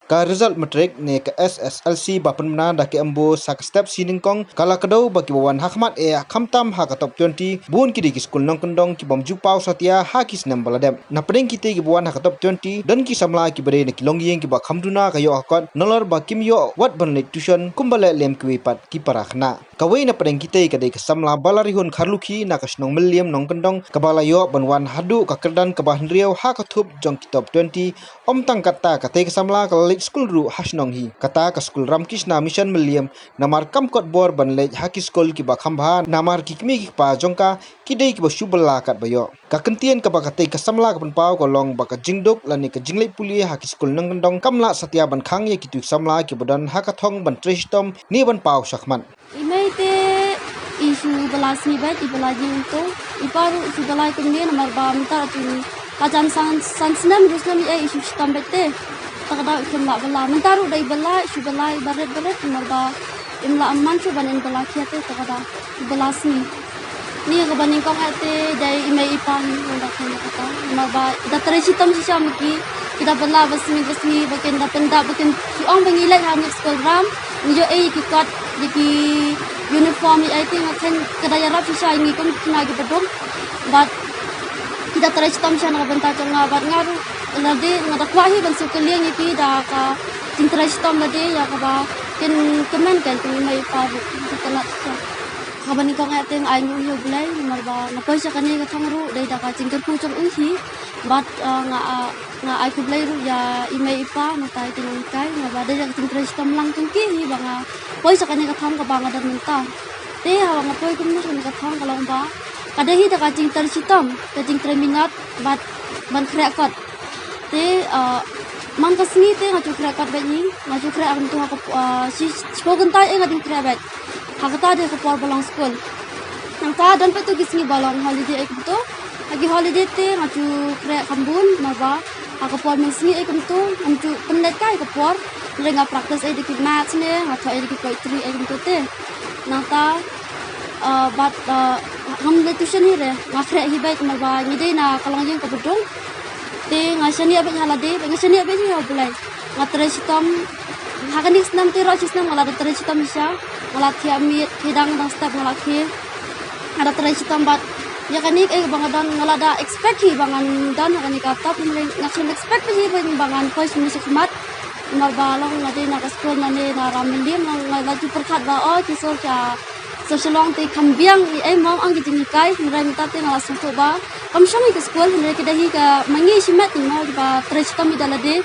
ka result Matrik ne ke Sslc ba pynbna da ke MBoSE step si Nyngkong kala kdew bagi bawan hakhmat khamtam ha ka top 20 bun kidi ki Skul Nongkyndong ki bom jupau satia ha ki snem baladem na pdeng kitei ki bawan ha ka top 20 dan ki samla ki bade ne ki Longiing ki ba kham duna ka yo akot nalor ba kim yo wat ban leit tuition kumbale lem ki pat ki parakhna kawai na pdeng kitei ka de ka samla balarihun kharlukhi na ka snong milliam Nongkyndong ka bala yo banwan hadu ka kerdan ka bah riau ha ka thup jong ki top 20 om tang kata ka te ka samla ka Skul ru hasnong hi kata ka Skul Ramkishna mission milliam namar kam kot bor ban leit haki skul ki ba khamba namar ki kmi ki pa jongka kidei ki ba shubala kat bayo ka kentien ka ba ka te ka samla ka pau ko long ba ka jingduk lani ka jinglei puli haki Skul Nongkyndong kamla satia ban khang ye ki tu samla ki badan haka thong ban tristom ni ban pau sakman imei te isu belasi bat ibelaji untuk iparu isu belai kemudian namar ba minta tu kajan san snem ruslam isu stambete takda kemla bela mentaru dai bela isu bela baret marba imla amman chu banen bela kiate takda belasi ni ka banin kong ate dai imei ipan ndak kata marba da teresitam si samki kita bela basmi baken da penda baken si ong bangilai ha ni skul ram ni jo ki kot di uniform I think akan kedaya rap sisa ini kan kena gitu dong, but kita terus siya nakabenta kung bat ngaru lade ngadak wahi ban sukaliang ipi da ka interest lade ya ka ba kin kemen kan kung may pa kalat ka kabani ko nga ting ay ngu bulay marba na siya kani ka thangru dai da ka jingkar pu chong uhi but nga ay ku bulay ru ya imay ipa matay tinong kay nga ba dai ka interest lang kung ki ba nga siya kani ka thang ka ba nga dan minta te hawa nga poi kum na ka thang ka lang ba kadahi da ka jingtar sitam ka jingtar minat but ban krekot te man kasni te nga krekot ba ni nga krekot ang tu ha si spoken tay nga ding krekot hakata de ko por balong school nang ta dan pa tu gisni balong holiday ek to agi holiday te nga krek kambun maba ako por misni ek to am tu pendet kai ko por nga practice ay dikit maths ne nga tho ay dikit poetry ek to te nang ta but ham le tuition hi re nga krek hi bai maba ni de na kalongjing ko bedong te nga shani abet halade nga shani abet hi bulai nga tresitam hakanik snam te ro chisnam ngala tresitam sha ngala thiamit hidang dang step ngala khi ada tresitam bat ya kanik bangadan ngala da expect hi bangan dan kanik atap ngachen expect hi bangan pois ni hakhmat marba long ngade na school na ne na ramlim ngala ju perkhat ba o kisor cha socialong te khambiang ai mong ang giting kai nrai mita te ngala sungto ba kam shami ke school ne ke dahi ka mangi simat ni mo ba tresitam idalade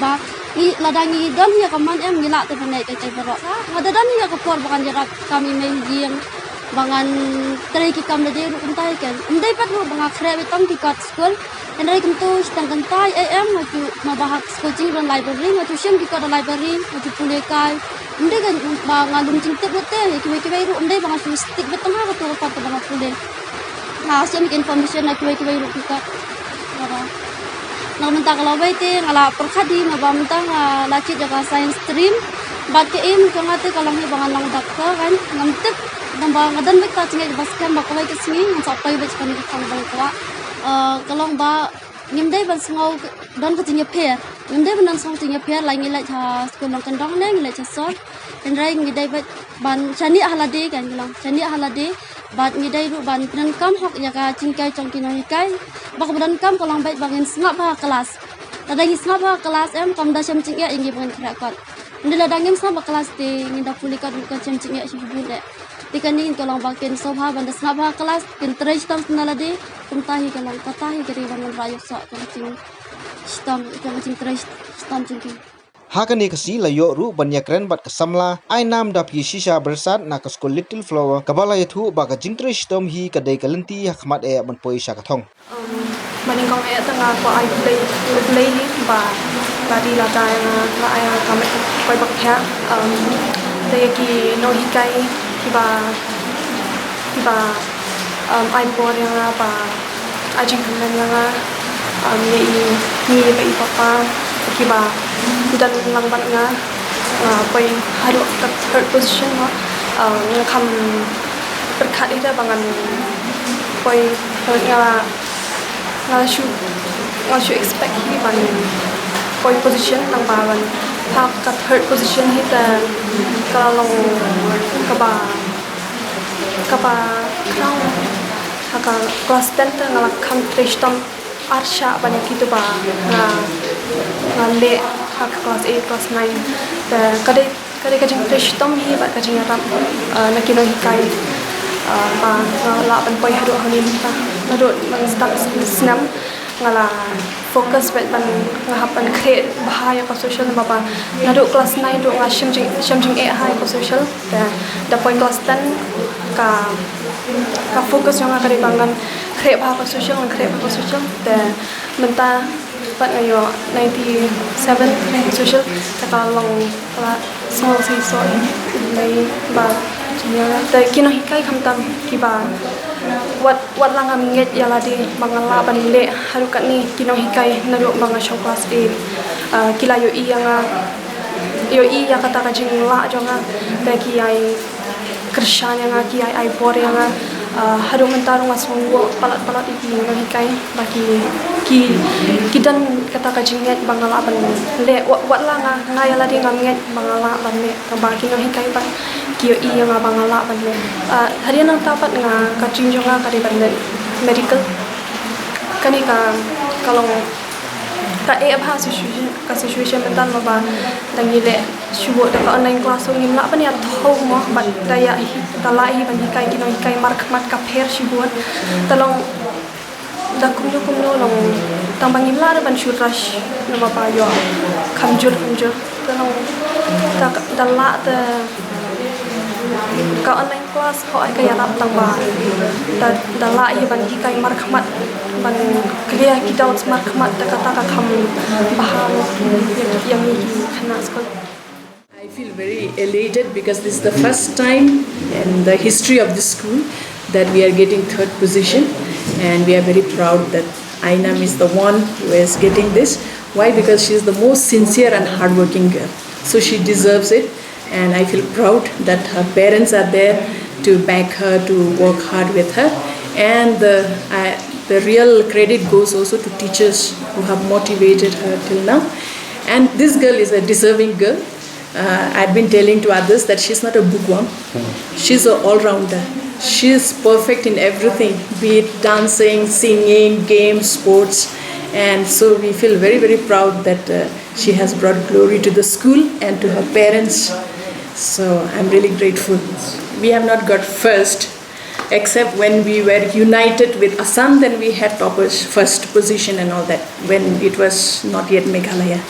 ba i ladangi dan ya kaman em ngila te panai kai baro ngada dan ya ko por bakan jarak kami mai giang bangan trai ki kam lade ru kuntai ken ndai pat ru banga khre betang ki kat school endai kum tu stang kantai am ngatu mabahak coaching dan library ngatu shem ki kat library ngatu pule kai ndai kan banga lung ting te bote ki ki ru ndai banga stick betang ha to pat banga pule na shem information na ki ru ki kat nak minta kalau baik te ngala perkhadi na ba minta la chi jaga science stream bat ke im ko ngate kalau ni bangan lang dakka kan ngamtek namba ngadan mek ta chingai baskan ba ko ke sini ngsa pai bech kan ki khang bang kwa kalau ba ngimdai ban sngau don ko tinya pher ngimdai ban sngau tinya pher lai ngi la cha Skul Nongkyndong ne ngi la cha sor enrai ngi dai ban chani ahlade kan ngilang chani ahlade bat ngi dai ru ban pran kam hok ya ka chingkai chongki no hikai bak badan kam kolang baik bangin sngap ba kelas tada hi sngap ba kelas em kam da chem ching ya ingi bangan krakot ndila dangem sngap ba kelas te ngi da pulikat ko chem ching ya si bun de tikanin kolang bakin sobha ban da sngap ba kelas kin trej tam nalade kumtahi kolang katahi gari bangan rayu sa ko ching stam ko ching trej stam ching hakani kasi layo ru banyakren bat kasamla ai nam da pi shisha bersat na ka Skul little flower kabala yathu ba ka jingtre stom hi ka dei kalanti hakhmat ban poi sha ka thong Nyngkong tanga ko ai play ni ba di la ta na ai ka me koi bak kya de ki no hikai kiba ai por yang ba ajing kan yang ni ba papa kiba dan lang ban nga poi haru ka third position no kham perkhat ida bangan poi nga shu expect hi ban point position nang bawan hak ka third position hita kalau kaba kau haka kelas 10 ta ngalak kham tristom arsha banyak itu ba ngale hak kelas 8 kelas 9 ta kade kajing tristom hi ba kajing ram nakino hikai ba la ban poi hadu hanin ta hadu man start snem ngala fokus bet ban ngahapan create bahaya ko social bapa nadu kelas 9 do nga shimjing 8 hai ko social da point kelas 10 ka fokus yang kari bangan create bahaya ko social da menta pat ngayo 97 social ta long small si so nei ba nya ta kino hikai khamtam kiba wat lang am nget yala di bangala ban le harukat ni kino hikai naru banga show class 8 kila yo i ya kata kajing la jonga bagi ai kershan yang ki ai bor yang haru mentarung asmunggo palat iki no hikai bagi ki dan kata kajing nget bangala ban le wat lang ngayala di ngam nget bangala ban le bagi no hikai ban kio i yang bangala ban le harian nang tapat nga kajing jonga kari ban medical kani ka kalau ka abha situation mental ba dangile shubo da online class ngim la ban ya thau mo ban daya talai ban hikai kino hikai markmat ka pher shubo talong da kumno long tambang imla ban shurash no ba yo khamjur talong da la ta ka online class ho ai ka yarap tang ba da la hi ban hikai markmat ban clear kita markmat ta kata ka kham bahal yang ni khana skul. I feel very elated because this is the first time in the history of the school that we are getting third position, and we are very proud that Ainam is the one who is getting this. Why? Because she is the most sincere and hardworking girl. So she deserves it, and I feel proud that her parents are there to back her, to work hard with her, and the real credit goes also to teachers who have motivated her till now. And this girl is a deserving girl. I've been telling to others that she's not a bookworm. She's an all-rounder. She's perfect in everything, be it dancing, singing, games, sports. And so we feel very, very proud that she has brought glory to the school and to her parents. So I'm really grateful. We have not got first, except when we were united with Assam, then we had toppers, first position and all that, when it was not yet Meghalaya.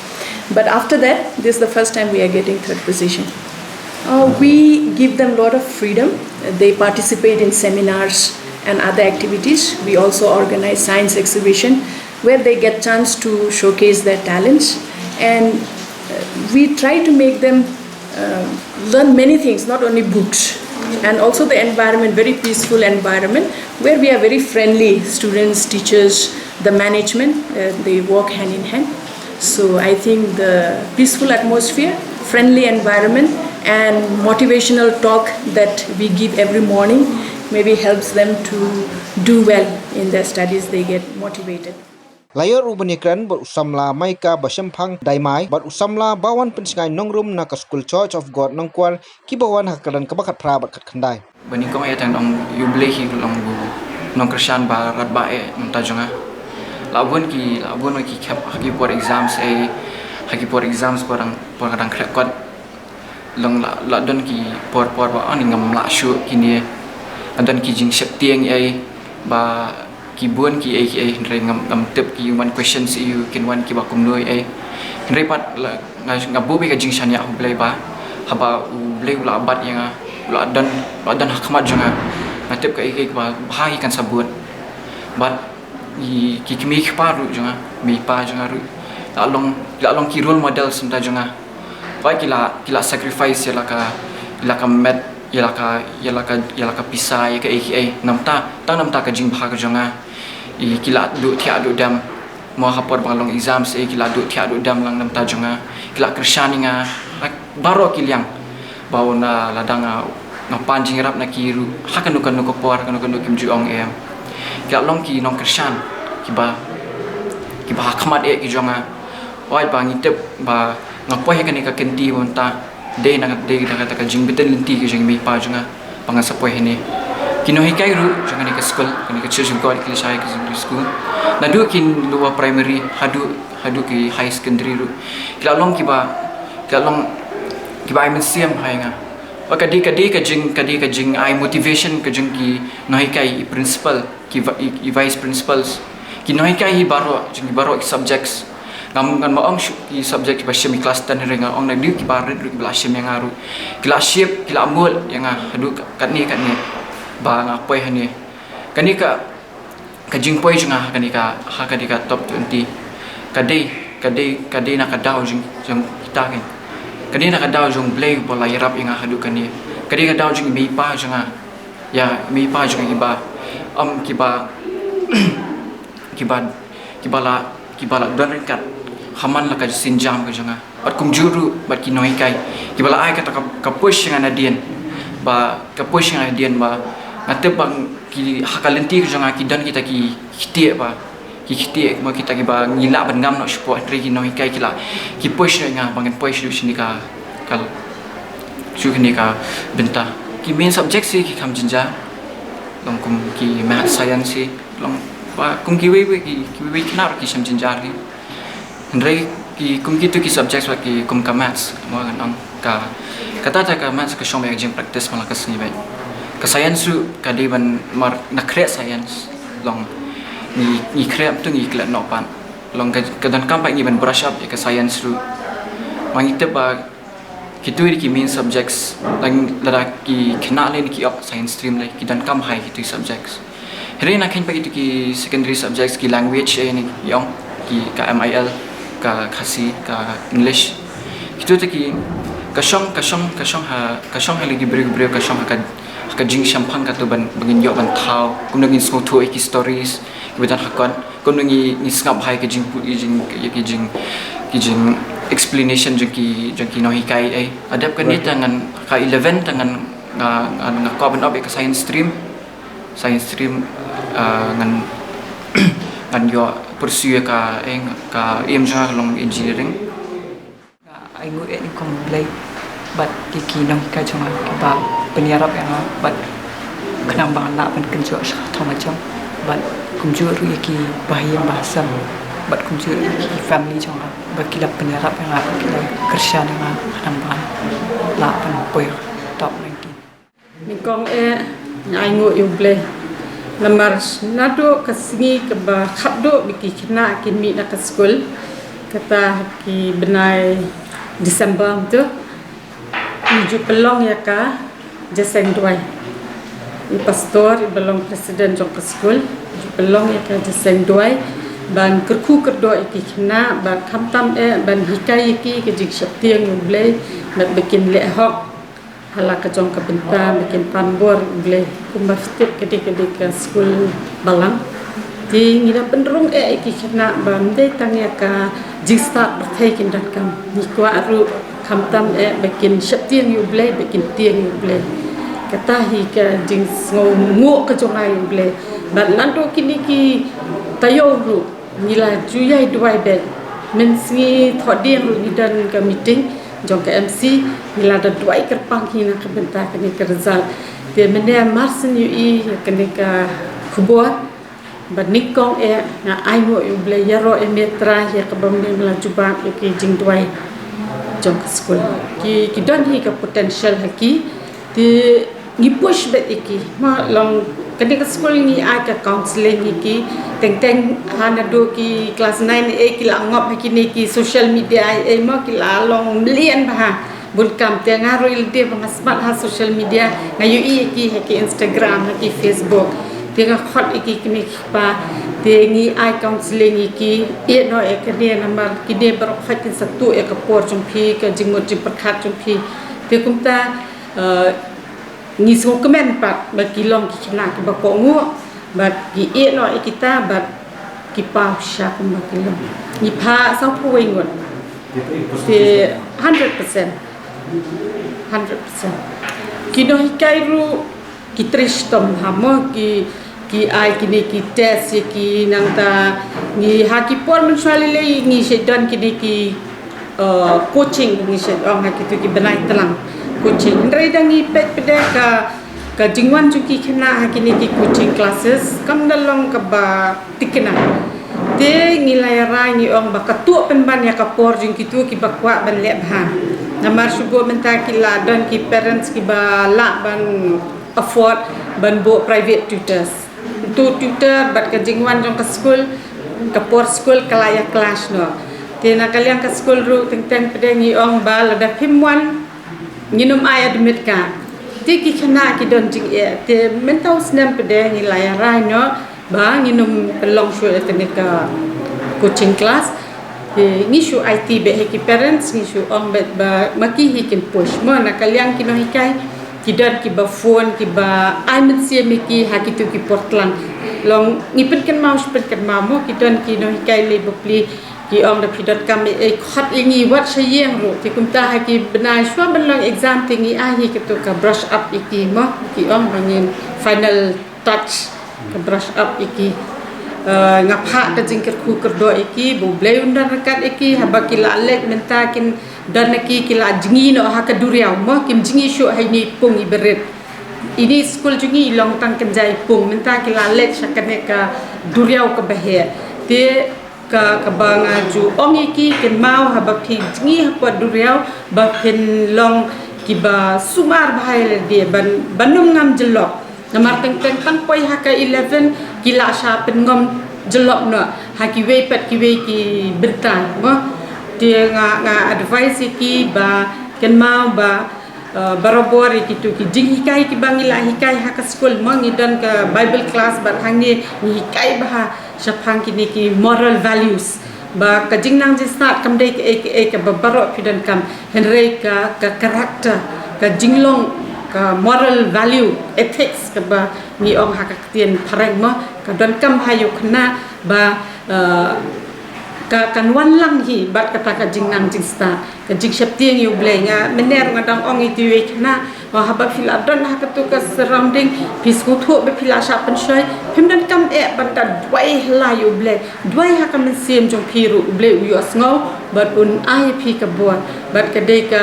But after that, this is the first time we are getting third position. We give them a lot of freedom. They participate in seminars and other activities. We also organize science exhibition where they get chance to showcase their talents. And we try to make them learn many things, not only books. And also the environment, very peaceful environment where we are very friendly, students, teachers, the management, they work hand in hand. So I think the peaceful atmosphere, friendly environment and motivational talk that we give every morning maybe helps them to do well in their studies. They get motivated. Layor ubanikran ber samla maika basempang daimai ber samla bawan pensingai nongrum na ka School Church of God nongkwal kibawan hakadan kabakat pra kat khandai. Nyngkong ya tang dong yubilei long bu nong Krishan ba rat ba nta jonga. Labun ki cap haki por exams porang kadang krekot long la don ki por ba ani ngam la shu kini adon ki jing sep tieng ai ba ki buan ki ai re ngam tep ki one questions you kin one ki ba kum noi ai re pat ngabu be ka jing shania blai ba haba blai la bat yang la dan hakhmat jonga natep ka ai ba bahai kan sabut bat ki kimi paru jonga mi pa jonga ru la long ki role model senta jonga ba kila sacrifice la ka met yala ka pisai ka ai namta ka jing bha ka jonga kila du thia du dam mo hapor balong exams kila du thia du dam lang namta jonga kila krishani baro kilyang bauna ladanga ngapan jing rap na kiru hakanu ko por hakanu kim ju ong em kila long ki nong krishan kiba hakhmat ki jonga oi ba ngitep ba ngapoi kan ka kenti bonta de na kata ka jing betul lenti ke jing mi pa junga pangasapoi ni kino hikai ru jangan ke school kan ke church god ke sai ke school na du kin luar primary hadu ke high secondary ru kila long kiba ai mensiam hai nga kadi ka jing ai motivation ke jing ki no hikai principal ki vice principals ki no hikai baro jing baro subjects ngam ngan ma ong ki subject ba shemi class 10 renga ong na di ki barit ru bla shem yang aru kila shape kila amul yang hadu kat ni ba ngapoi hani kani ka jing poi junga kani ka top 20 kadai nak kadau jing kita kan kadai nak kadau jong blay bola yarap yang hadu kani kadai kadau jing mi pa junga ya mi pa junga kiba la don kat haman la ka sinjam ka junga bat kum juru bat kinoi kai kiba la ai ka push yang adien ba ka push yang adien ba ngate bang ki hakalenti ke jangan ki dan kita ki kitie ba ki kitie ma kita ki ba ngila ban ngam no sport tri ki no kai kila ki push nga bang push du sini ka kal chu ni ka benta ki main subject si ki kham jinja long kum ki math science si long ba kum ki we kna ki sam jinja ri ndrei ki kum ki tu ki subject ba ki kum ka maths mo ngang ka kata ka maths ka shome jing practice mala ka sini ba ka science su kadi ban mar na create science long ni create tu ni kla no pan long ka dan kam pa ni ban brush up ka science su mangite ba kitu ki main subjects lang lada ki kena len ki up science stream like ki dan kam hai kitu subjects here na ken pa kitu ki secondary subjects ki language ni yong ki ka MIL ka khasi ka english kitu te ki ka shong ha lagi bre ka shong ka jing champagne ka tu ban bangin yo ban thau kum nangin so tu ki stories kibetan hakon kum nangi ni skap hai ka jing explanation jeng ki no hikai ai adap kan ni tangan ka 11 tangan ko ban ob ka science stream ngan yo pursue ka jang long engineering ai ngu ni kom play but ki nang ka chama ba penyarap yang bat kenang bang nak pen kenjo thong macam bat kumju ru ki bahaya bahasa bat kumju ki family chama bat kila penyarap yang kila kerja dengan kenang bang la pen poy top 19 Nyngkong ai ngu yung play lamar nado kasngi ke ba khaddo biki kena kimi nak school kata ki benai Desember tu tujuh pelong ya ka jaseng duai i pastor i belong presiden jong ke school tujuh pelong ya ka jaseng duai ban kerku kerdo iki kena ban khamtam ban hikai iki ke jing syatiang blay ban bikin lehok hala ka jong ke benta bikin panbor blay kumbastip ke school balang di ngira penrung iki kena ban de tang ya ka jing start berthai kin dan kam ni kwa aru khamtam bikin syatiang blay bikin tiang blay kata hi ka jing ngo ka jong ai blay ban nando kini ki tayo ru nila juyai duai bet mensi thodiang ru dan ka meeting jong ka MC nila da duai kerpang hina ka benta kini ka result dia mene marsen yu i kini ka kubuat ban Nyngkong na ai mo yu blay yaro metra ya ka bamne melaju ba ki jing duai jong ka school ki don hi ka potential haki di ni push bet iki ma long kadi ka school ni ai ka counseling iki teng hana do ki class 9 ki la ngop haki ni ki social media ma ki la long million ba bun kam te ngaro ilde bangasmat ha social media ngayu iki haki Instagram haki Facebook dia khot iki kini pa dia ni ai counseling iki no kini number kini ber khat satu ka por jumpi ka jingmot jim prakhat jumpi dia kumta ni so komen pat bagi long ki na ki ba ko ngu ba ki no kita ba ki pa sha ko ma ki long ni pa sa pu wei ngot te 100% ki no hikai ru ki tristom hamo ki ki ai kini ki test ki nang ta ni haki por mensuali le ni sedan kini ki coaching ni sedang haki tu ki benai telang coaching ndai dangi pet pedeka ka jingwan juki kena haki ni ki coaching classes kam dalong ka ba tikena te ngilai rai ni ong ba katua penban ya ka por jing kitu ki bakwa ban lep ha namar subo menta ki la dan ki parents ki ba la ban afford ban bo private tutors tu tutor bat ka jingwan jong ka school ka por school kalaya class no te na kalian ka school ru teng pedeng ni ong ba la da phimwan nginum ai admit ka te ki khana ki don jing e te mentau snem pedeng ni la rai no ba nginum long short teknika coaching class ni shu IT be ki parents ni shu ong bet ba maki hi kin push mo na kalian ki no hikai ki dan ki ba phone ki ba ai men sie mi ki ha ki tu ki portland long ni pen kan mau pen kan mau mo ki dan ki no hikai le bopli ki ong da pidot kam e khat ingi wat sayeng ro ti kum ta ha ki benai shwa ben long exam tingi a hi ki tu ka brush up iki mo ki ong bangin final touch ka brush up iki ngapha ta jingker khu kerdo iki bo blei undan rekat iki haba kila lek menta kin dan iki kila jingi no ha ka duriau mo kim jingi shu hai ni pung i beret ini school jingi long tang kenjai pung menta kila lek sakane ka duriau ka bahe te ka banga ju ong iki kin mau haba phi jingi ha duriau ba pen long kiba sumar bahai dia banum ngam jelok namar teng tang poi ha ka 11 kila sha pen ngom jelok no ha ki we pet ki we ki berta mo dia nga advice ki ba ken mau ba barabor ki tu ki jing hikai ki bangila hikai ha ka school mo ngidan ka bible class ba hangi hikai ba sapang ki ni ki moral values ba ka jing nang ji start kam dei ke ba baro pidan kam henry ka character ka jinglong ka moral value ethics ka ba ni ong ha ka tien pareng mo ka don kam hayo khna ba ka kan wan lang hi bat kata ka jing nang jing sta ka jing shaptieng yu blenga mener ngadang ong itu we khna wa haba fil adon ha ka tu ka surrounding pisku thu be phila sha pan shoi phim dan kam e ban ta dwai la yu ble dwai ha ka men sem jong phiru ble yu asngau bat un ai phi ka bo bat ka de ka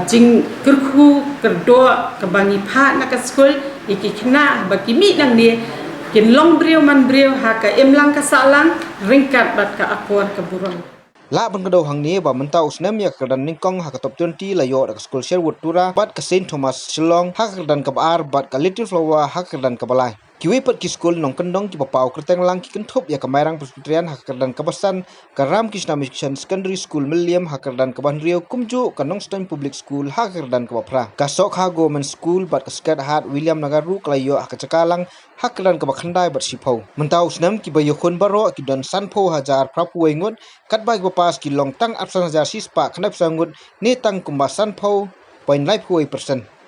jing kerku kerdo ka bangi pha na ka school iki khna ba ki mi nang ni kin long brio man brio ha ka emlang ka salang ringkat bat ka akor ka burang la ban kado hang ni ba mentau snem ya kedan Nyngkong ha ka top 20 la yo da school Sherwood tura bat ka Saint Thomas Shillong ha ka dan ka bar bat ka Little Flower ha ka dan ka balai kiwi pat ki Skul Nongkyndong ki papau kerteng lang ki kentup ya kamairang presbyterian ha ka dan ka basan ka Ram Krishna Mission Secondary School Milliam ha ka dan ka banrio kumju ka Nongstein Public School ha ka dan ka bapra ka sok ha government school bat ka Skat Hat William Nagaru klayo ha ka cakalang ha ka dan ka bakhandai bat sipau mentau snem ki bayo khon baro ki dan sanpho hajar prapu wengut kat bai bapas ki long tang absan hajar sispa khnap sangut ne tang kumba sanpho 0.5%